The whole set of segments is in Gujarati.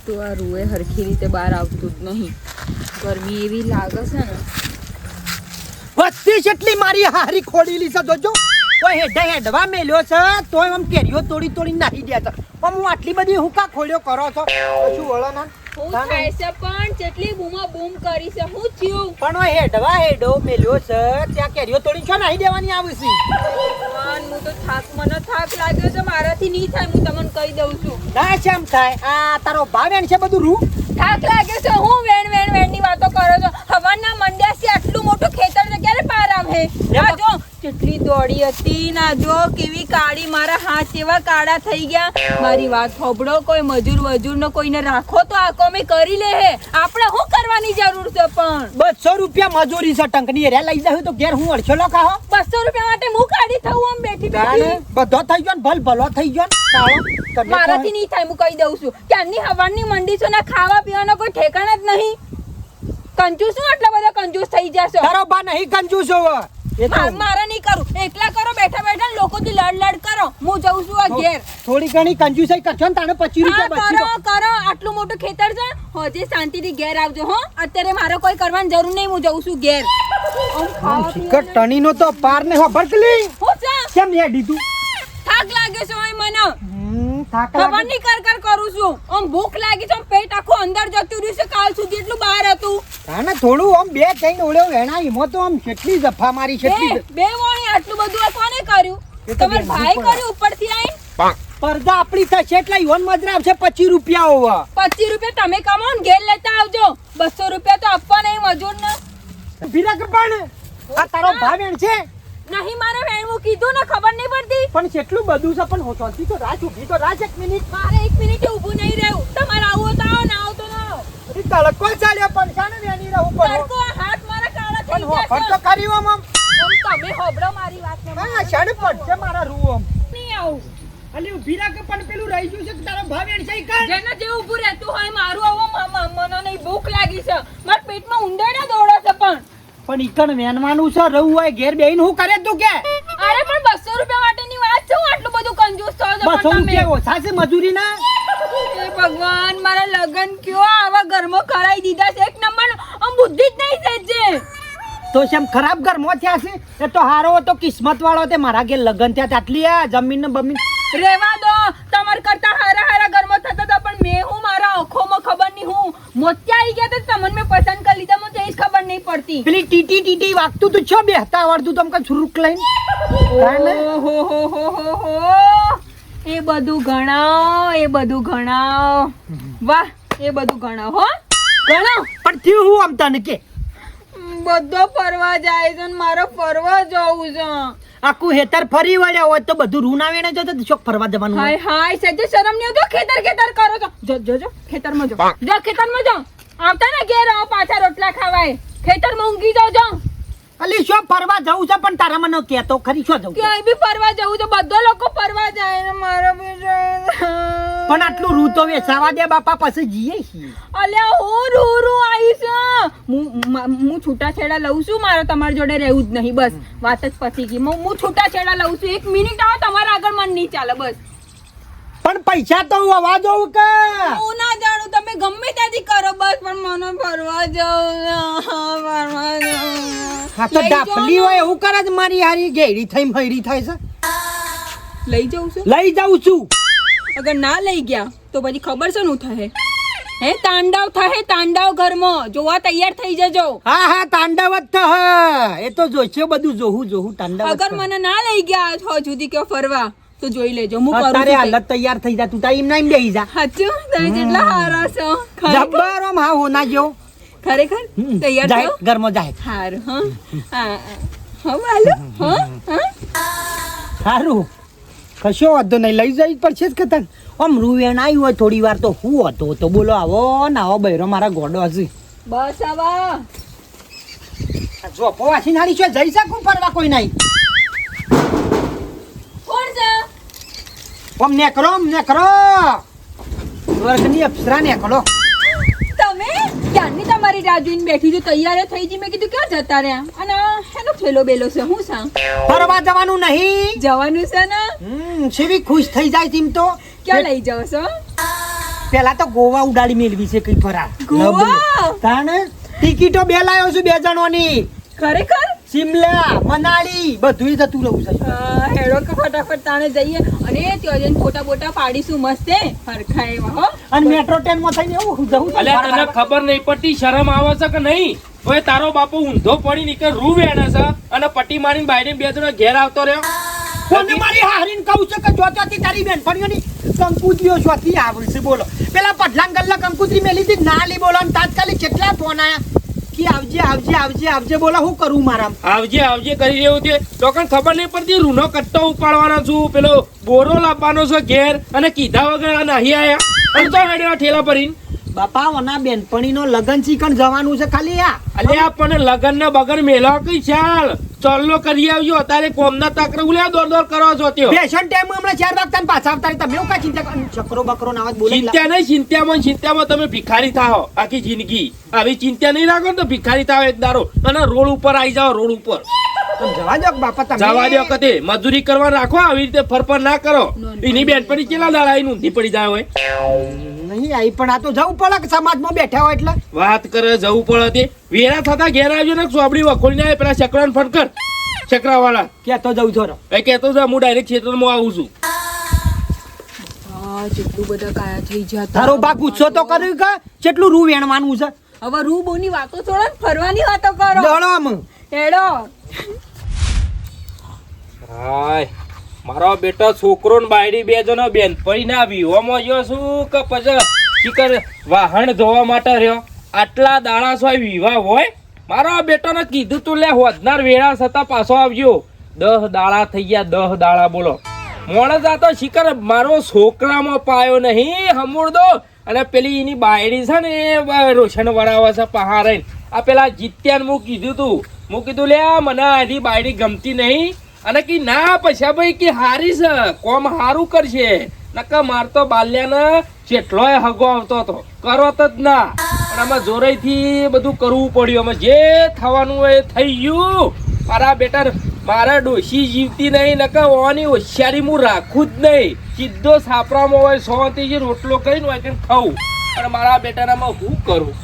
તો આ રૂએ હરખી રીતે બહાર આવતું જ નહીં. ગરમી એવી લાગે છે ને. વસ્તી જેટલી મારી હારી ખોડીલી છે જોજો. કોઈ હેડવા મેલ્યો છે તોય આમ કેરીઓ તોડી નાખી દે છે. પણ હું આટલી બધી હું કા ખોલ્યો કરો છો કશું વળો ના હું થાય છે પણ જેટલી બૂમા બૂમ કરી છે હું થયું પણ હેડવા હેડો મેલ્યો છે ત્યાં કેરીઓ તોડી છો નાખી દેવાની આવશે. ભગવાન હું તો મને થાક લાગ્યો છે મારાથી નહીં થાય હું તમને કહી દઉં છું. ના કેમ થાય આ તારો ભાવ એન છે બધું રૂ થાક લાગ્યો છે હું વેણ ની વાતો કરો છો. હવાના મંડ્યાથી આટલું મોટું ખેતર છે ક્યારે પાર આવે. આ જો કેટલી દોડી હતી ના જો કેવી કાળી મારા હાથ એવા કાળા થઈ ગયા. મારી વાત હોબળો કોઈ મજૂર નો કોઈને રાખો તો આ કોમે કરી લે હે. આપણે શું કરવાની જરૂર છે પણ 200 રૂપિયા મજૂરી છે ટંકની રે લઈ જાવ તો ઘેર હું અડછો લખા હો 200 રૂપિયા માટે હું કાઢી થવું આમ બેઠી બધો થઈ ગયો ને ભલો થઈ ગયો ને મારાથી નહીં થાય હું કહી દઉં છું ક્યાંની હવાની મંડી છે ને ખાવા પીવાનો કોઈ ઠેકાણા જ નહીં. કંજૂસ શું આટલા બધા કંજૂસ થઈ જશો. તારો બા નહીં કંજૂસ હોવ મારા નહીં કરું એકલા કરો બેઠા લોકોથી લડ કરો. હું જઉં છું આ ઘેર. થોડી ઘણી કંજૂસાઈ કરશો ને તાણે 25 રૂપિયા બચી કરો આટલું મોટું ખેતર છે હોજે શાંતિથી ઘેર આવજો હો. અત્યારે મારે કોઈ કરવાની જરૂર નહીં હું જઉં છું ઘેર. ટણીનો તો પાર ને ભરકલી હું છે કેમ લે દીધું થાક લાગ્યો છે ઓય મને. થાક ખબર નહીં કર કરું છું. આમ ભૂખ લાગી છે પેટ આખું અંદર જતું રહ્યું છે કાલ સુધી એટલું બહાર હતું. તાને થોડું આમ બે થઈને ઓળ્યો વેણા ઈમો તો આમ કેટલી જફા મારી છે બે વાણી આટલું બધું આ કોને કર્યું. તમાર ભાઈ કર્યું ઉપરથી આઈ. પરદા આપણી થશે એટલે યોન મજરા આવશે 25 રૂપિયા હોવા. 25 રૂપિયા તમે કમાઓ ને ઘેર લેતા આવજો. 200 રૂપિયા તો આપવા નહીં મજૂર ને. ભીરા કપાણ આ તારો ભાવેણ છે નહીં મારે વેણવું કીધું ને ખબર નહીં પડતી. પણ કેટલું બધું છે પણ હોતોથી તો રાજ ઉભી તો રાજ 1 મિનિટ મારે 1 મિનિટ ઊભું નહીં રહેવું. તમારે આવું તો આવો ના આવો તો ના આવો. અરે તડકો ચાલ્યો પણ શાને વેણી રહું પડો. તડકો હાથ મારા કાળા થઈ ગયા પણ તો કરી ઓમ તમે હોબળો મારી વાત ને. હા શાને પડશે મારા રૂ ઓમ નહીં આવું. અલી ઉભી રાખ પણ પેલું રહી ગયું છે કે તારો ભાવેણ છે ઈ જેને જે ઊભું રહેતું હોય મારું આવો મને નહીં ભૂખ લાગી છે. મારા પેટમાં ઉંદરડા દોડે છે પણ ઈકણ વેનવાનું છે રહું હોય ઘેર બેહીને હું કરે તું કે અરે પણ 200 રૂપિયા માટેની વાત છે. હું આટલું બધું કંજૂસ થયો છો 200 રૂપિયા ઓછા છે મજૂરી ના. એ ભગવાન મારા લગન કયો આવા ઘરમાં કરાઈ દીધા છે. એક નંબર આમ બુદ્ધિ જ નહીં સેજે. તો શેમ ખરાબ ઘરમાં થયા છે એ તો હારો તો કિસ્મત વાળો તે મારા ઘેર લગન થયા આટલી આ જમીન ને બમીન રેવા દો. તમાર કરતા હારા ઘરમાં થતા હતા પણ મેં હું મારા આંખોમાં ખબર નહીં હું મોત્યા આવી ગયા તો તમને મેં પસંદ કરી લીધા મને જ ખબર નહીં પડતી. પેલી ટીટી વાગતું તું છો બેહતા આવડતું તમ કે છુરુક લઈને ઓહો એ બધું ગણાવ વાહ એ બધું ગણાવ હો ગણાવ. પણ થયું હું આમ તને કે બધો ફરવા જાય છે ને મારે ફરવા જવું છે. આખું હેતર ફરી વળ્યા હોય તો બધું રૂના વેણે જો તો શોક ફરવા જવાનું હાય હાય સજે શરમ નહીં આવતો. ખેતર કરો છો જો ખેતરમાં જો ખેતરમાં જો આવતા ને ઘેર આવો પાછા રોટલા ખાવાય. ખેતરમાં ઊંઘી જાવ અલી શો ફરવા જવું છે પણ તારા મને કહેતો ખરી શું જવું ક્યાંય બી ફરવા જવું છે. બધા લોકો ફરવા જાય ને મારે બી પણ આટલું રૂ તો વેચાવા દે બાપા પછી જઈએ છીએ. અલ્યા હું રૂ આવીશ. હું છૂટાછેડા લઉં છું. મારે તમારી જોડે રહેવું જ નહીં બસ વાત જ પતી ગઈ. હું છૂટાછેડા લઉં છું. 1 મિનિટ આવો તમારા આગળ મન નહીં ચાલે બસ. પણ પૈસા તો હું આવા દઉં કે હું ના જાણું તમે ગમે ત્યાંથી કરો બસ પણ મને ફરવા જાવ. હા તો ડાપલી હોય એવું કરે જ મારી હારી ઘેડી થઈ મયરી થાય છે. લઈ જાઉં છું. લઈ જાઉં છું. અગર ના લઈ ગયા તો પછી ખબર છે નું થાય હે તાંડવ ઘરમાં જોવા તૈયાર થઈ જજો. હા તાંડવ જ થા એ તો જોઈશે બધું જોહું તાંડવ. અગર મને ના લઈ ગયા હો સુધી કે ફરવા તો જોઈ લેજો. હું કરું તારે હાલત તૈયાર થઈ જા તું તાઈ એમ ના એમ બેહી જા. સાચું તમે જેટલા હારા છો જબ્બર આમ હા હોના જેવો ખરેખર તૈયાર જાય થયો ઘરમાં જાય હારું હા હાલો સારું કશો વાંધો નહીં લઈ જઈ પડશે જ કતન. આમ રૂવેણ આવ્યું હોય થોડી વાર તો હું હતો તો બોલો આવો ને આવો બૈરો મારા ગોડો હશે. બસ આવા જો પવાસી નાડી છે જઈ શકું ફરવા કોઈ નહીં. કોણ છે આમ નેકરો વર્ગની અપ્સરા નેકળો. તમે ક્યારની તમારી રાહ જોઈને બેઠી છું. તૈયાર થઈ જી. મેં કીધું ક્યાં જતા રહ્યા અને હેનો થેલો બેલો છે હું સાં ફરવા જવાનું નહીં જવાનું છે ને. સેવી ખુશ થઈ જાય તેમ તો ક્યાં લઈ જાવ છો પેલા તો ગોવા ઉડાડી મેળવી છે કઈ ફરા ગોવા? તાણે ટિકિટો 2 લાવ્યો છું 2 જણોની. ખરેખર શિમલા મનાલી બધું જતું રહું છે. હેડો કે ફટાફટ તાણે જઈએ અને ત્યાં જઈને ફોટા બોટા પાડીશું મસ્ત હરખા એવા હો. અને મેટ્રો ટ્રેન માં થઈને એવું જવું છે. અલ્યા તને ખબર નહીં પડતી શરમ આવે છે કે નહીં? ઓય તારો બાપુ ઊંધો પડી નીકળ રૂ વેણે છે અને પટ્ટી મારીને બાયડીને 2 જણા ઘેર આવતો રહ્યો. કોને મારી હારીને કહું છે કે જોતાથી તારી બેનપણીઓની કંકુત્રીઓ શોથી આવશે બોલો. પેલા પટલાન ગલ્લા કંકુત્રી મેલી હતી ના લી બોલો અને તાત્કાલિક કેટલા ફોન આયા કે આવજે આવજે આવજે આવજે બોલો હું કરું મારા. આવજે આવજે કરી રહ્યો છે તો કઈ ખબર નહીં પડતી. રૂનો કટ્ટો ઉપાડવાનો છું, પેલો બોરો લાવવાનો છે ઘેર અને કીધા વગર આ નહીં આયા અને તો હેડ્યો ઠેલા ભરીને. બાપા ઓના બેનપણીનો લગન ચીકણ જવાનું છે ખાલી આ. અલ્યા પણ લગન ને બગર મેલો કઈ ચાલ ચોલ્લો કરી આવજો. અત્યારે કોમના તકરે ઉલ્યા દોડ કરો છો ત્યો. પેશન ટાઈમ હમણાં 4 વાગતા પાછા આવતા તમે એવું કાંઈ ચિંતા કરો? ચક્રો બકરો ના વાત બોલે. ચિંતા નહીં, ચિંતામાં તમે ભિખારી થાઓ આખી જિંદગી. આવી ચિંતા નહીં રાખો તો ભિખારી થાઓ એક દારો અને રોડ ઉપર આવી જાઓ. રોડ ઉપર જવા દો બાપા તમે. જવા દો કતે મજૂરી કરવા રાખો. આવી રીતે ફરફર ના કરો. એની બેનપણી કેટલા દાડા આવીને ઊંધી પડી જાય હોય. નહીં આવી પણ આ તો જવું પડે કે સમાજમાં બેઠા હોય એટલે વાત કરે જવું પડે તે વેરા થતા ઘેર આવજો ને સોબડી વખોડી ના પેલા ચક્રાને ફોન કર. ચક્રા વાળા ક્યાં તો જવું છો એ કેતો છે હું ડાયરેક્ટ ક્ષેત્રમાં આવું છું. જેટલું બધા કાયા થઈ ગયા તારો બા ગુસ્સો તો કર્યું કે કેટલું રૂ વેણવાનું છે. હવે રૂ બોની વાતો છોડો ને ફરવાની વાતો કરો. દોડો આમ. હેડો હાય મારો બેટો છોકરો ને બાયડી 2 જણો બેનપણી ના વિહોમાં ગયો છું કે પછી શિકર વાહન ધોવા માટે રહ્યો. આટલા દાડા સોય વિવાહ હોય. મારો બેટો ને કીધું તું લે હોદનાર વેળા છતાં પાછો આવજો. 10 દાડા થઈ ગયા 10 દાડા બોલો. મોણસ આ તો શિકર મારો છોકરામાં પાયો નહીં હમુરદો અને પેલી એની બાયડી છે ને એ રોશન વરાવે છે પહારે. આ પેલા જીત્યાને હું કીધું લે મને આની બાયડી ગમતી નહીં અને કે ના પૈસા ભાઈ કે હારી છે કોમ હારું કરશે નકા મારતો બાલ્યાને જેટલોય હગો આવતો હતો કરત જ ના. અને આમાં જોરાઈથી બધું કરવું પડ્યું. અમે જે થવાનું હોય એ થઈ ગયું. મારા બેટા મારા ડોશી જીવતી નહીં નકા ઓની હોશિયારી હું રાખું જ નહીં. સીધો સાપરામાં હોય સોથી રોટલો કરીને હોય કે ખાવું. અને મારા બેટાનામાં હું કરું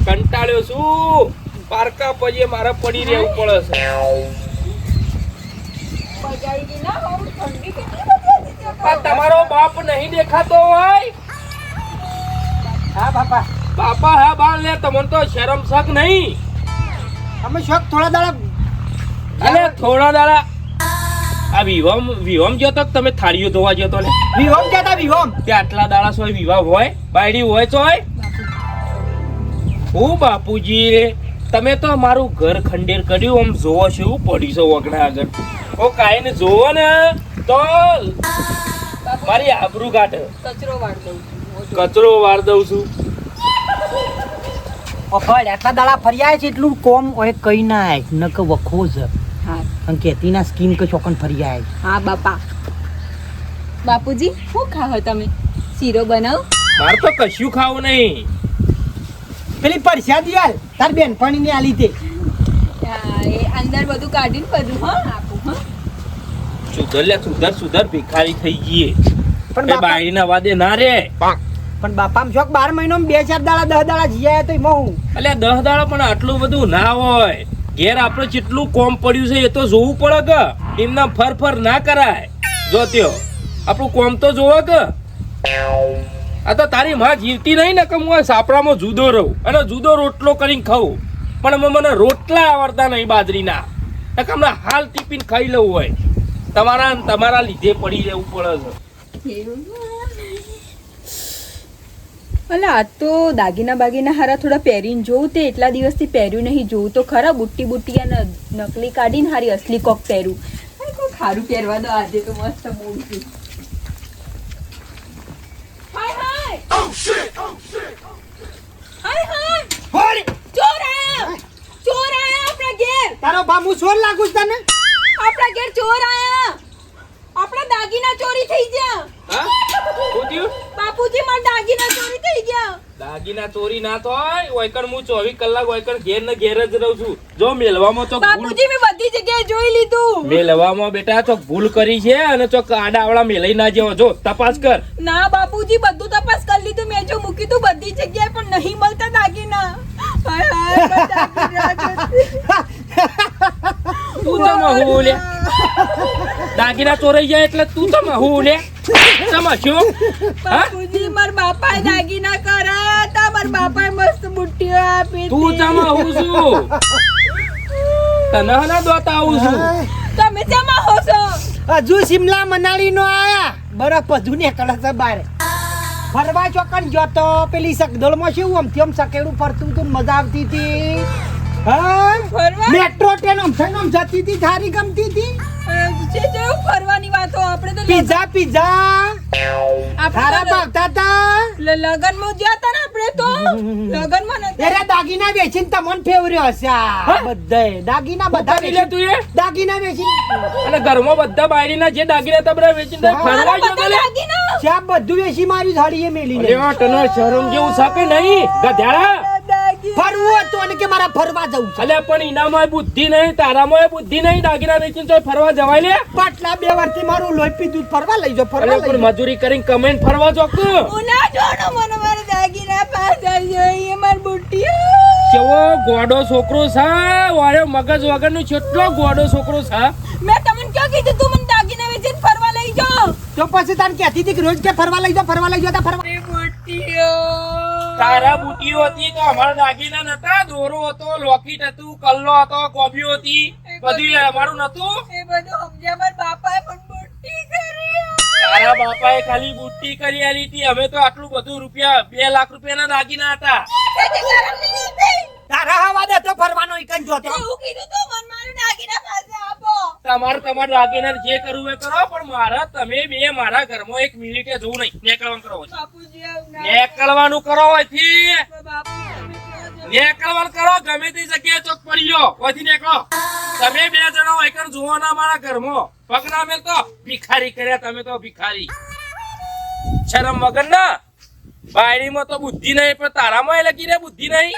કંટાળ્યો છું. પારકા પછી મારે પડી રહેવું પડે છે. બજાઈ ના હોવ ઠંડી કેટલી બધી હતી આ તમારો બાપ નહીં દેખાતો હોય? હા બાપા બાપા હા બાળ લે તમને તો શરમ શક નહીં. અમે શોખ થોડા દાડા અલે થોડા દાડા આ વિહોમ ગયો તો તમે થાળીઓ ધોવા ગયો તો લે વિહોમ કહેતા વિહોમ તે આટલા દાડા સોય વિવાહ હોય બાયડી હોય ચોય. હું બાપુજી તમે તો મારું ઘર ખંડેર કર્યું. આમ જોવો છો એવું પડ્યું છે વગડા આગળ. ઓ કાઈ ને જોવો ને તો મારી આબરૂ કાઢે. કચરો વાળ દઉં છું. કચરો વાર દઉં છું. ઓફળ એટલા દાડા ફર્યા છે એટલું કોમ હોય કઈ ના આય નક વખો છે. હા અને કેતી ના સ્કીમ કે ચોકન ફર્યા છે. હા બાપા. બાપુજી શું ખાવ તમે? શીરો બનાવ. મારે તો કશું ખાવું નહીં. પેલી પરસ્યાદી આલ તાર બેનપણી ની આલી તે એ અંદર બધું કાઢીને બધું હા આપું હા. સુધર ભિખારી થઈ ગઈ. પણ એ બાયડી ના વાદે ના રે. પણ બાપામ શોખ 12 મહિનામાં 2-4 દાડા 10 દાડા જીયા તો એમાં હું એટલે 10 દાડા પણ આટલું બધું ના હોય. ઘેર આપણે જેટલું કોમ પડ્યું છે એ તો જોવું પડે કે એમના ફર ના કરાય. જો ત્યો આપણું કોમ તો જોવે કે. આ તો તારી માં જીવતી નહીં ને કે હું આ સાપરામાં જુદો રહું અને જુદો રોટલો કરીને ખાઉં. પણ મને રોટલા આવડતા નહીં બાજરીના. હમણાં હાલ ટીપીને ખાઈ લેવું હોય. તમારા લીધે પડી રહેવું પડે છે. અલા આ તો દાગીના બાગીના હારા થોડા પહેરીને જોઉં તે એટલા દિવસથી પહેર્યું નહીં. જોઉં તો ખરા બુટ્ટી અને નકલી કાઢીને હારી અસલી કોક પહેરું. કોક હારું પહેરવા દો આજે તો મસ્ત મૂડ છે. હાય હાય હાય હાય હોળી ચોર આયા આપણા ઘેર. તારો બા હું સોર લાગુ છું તને. આપણા ઘેર ચોર આયા. આપણા દાગીના ચોરી થઈ ગયા. હા શું થયું? બાપુજી મારા દાગીના ચોરી થઈ ગયા. દાગીના ચોરી ના થાય ઓયકણ હું 24 કલાક ઓયકણ ઘેર ને ઘેર જ રહું છું. જો મેલવામાં તો ભૂલ બાપુજી મેં બધી જગ્યાએ જોઈ લીધું. મેલવામાં બેટા તો ભૂલ કરી છે અને તો આડાવડા મેલાઈ ના જેવો જો તપાસ કર. ના બાપુજી બધું તપાસ કરી લીધું મેં જો મૂકી તું બધી જગ્યાએ પણ નહીં મળતા દાગીના. હાય હાય મેં દાગીના તું તો મહુ લે દાગીના ચોરાઈ જાય એટલે તું તો મહુ લે સમજ્યો? બાપુજી માર બાપાએ દાગીના કરાયા હતા. માર બાપાએ મસ્ત બુટ્ટીઓ આપી તું તો મહુ છું તને ના દોતા આવું છું. તમે જમા હો છો. હજુ શિમલા મનાલી નો આયા બરફ બધું ને કળા બાર ફરવા ચોકન જતો પેલી સગદળ માં શું આમથી આમ સકેડું ફરતું તું મજા આવતી હતી. હા ફરવા મેટ્રો ટ્રેન આમ થઈને આમ જતી હતી થારી ગમતી હતી. જે જેવું ફરવાની વાતો આપણે તો પીઝા પીઝા થારા ભાવતા હતા. લગનમાં ગયા હતા ને આપણે તો લગનમાં નતા. એરે દાગીના વેચીને તમને ફેવર્યો હશે આ બધાય દાગીના બધા કરી લે તું એ દાગીના વેચીને અને ઘરમાં બધા બાયડીના જે દાગીના હતા બધા વેચીને ફરવા ગયો તો લે. દાગીના શ્યામ બધું વેચી મારી થાળીએ મેલી અરે આ તને શરમ જેવું સાકે નહીં ગધેડા. ફરવું હતું અને કે મારા ફરવા જવું છે. અલ્યા પણ ઇનામાં બુદ્ધિ નહીં તારામાં બુદ્ધિ નહીં દાગીના વેચીને તો ફરવા જવાય લે. પાટલા 2 વર્ષથી મારું લોહી પીધું ફરવા લઈ જાઓ ફરવા અલ્યા લઈ પણ જાઓ. મજૂરી કરીને કમેન્ટ ફરવા જોક ઉના જોડો મને મારા દાગીના પાછા જોઈએ માર બુટ્ટીઓ. કેવો ગોડો છોકરો છે વાળો મગજ વગરનો કેટલો ગોડો છોકરો છે. મેં તમને ક્યાં કીધું તું મને દાગીના વેચીને ફરવા લઈ જાઓ. તો પછી તને કહેતી હતી કે રોજ કે ફરવા લઈ જાઓ ફરવા લઈ જાઓ ફરવા. એ બુટ્ટીઓ તારા બુટીઓ હતી તો અમારા દાગીના નતા. દોરો હતો લોકેટ હતું કલ્લો હતો કોબીઓ હતી બધું અમારું નતું. એ બધું સમજ્યા મારા બાપાએ પણ બુટ્ટી કરી. તારા બાપાએ ખાલી બુટ્ટી કરી આલી હતી. અમે તો આટલું બધું રૂપિયા 2 લાખ રૂપિયાના દાગીના હતા. તારા હવા દે તો ફરવાનો એકન જોતો. એવું કીધું તું મને મારું દાગીના પાછા આપો. તમારા દાગીના જે કરવું એ કરો પણ મારા તમે બે મારા ઘરમાં 1 મિનિટે જવું નહીં. નીકળવાનું કરો હોય. બાપુજી આવું ના. નીકળવાનું કરો હોયથી. બાપુજી તમે ક્યાં જાઓ? નીકળવાનું કરો ગમે તે જગ્યાએ ચોક પડી ગયો હોયથી નીકળો. તમે 2 જણા હોય જોવાના મારા ઘરમાં પગના મેલ તો ભિખારી કર્યા તમે તો ભિખારી. શરમ વગર ના બાયડીમાં તો બુદ્ધિ નહીં પણ તારામાં એ લગી રે બુદ્ધિ નહીં.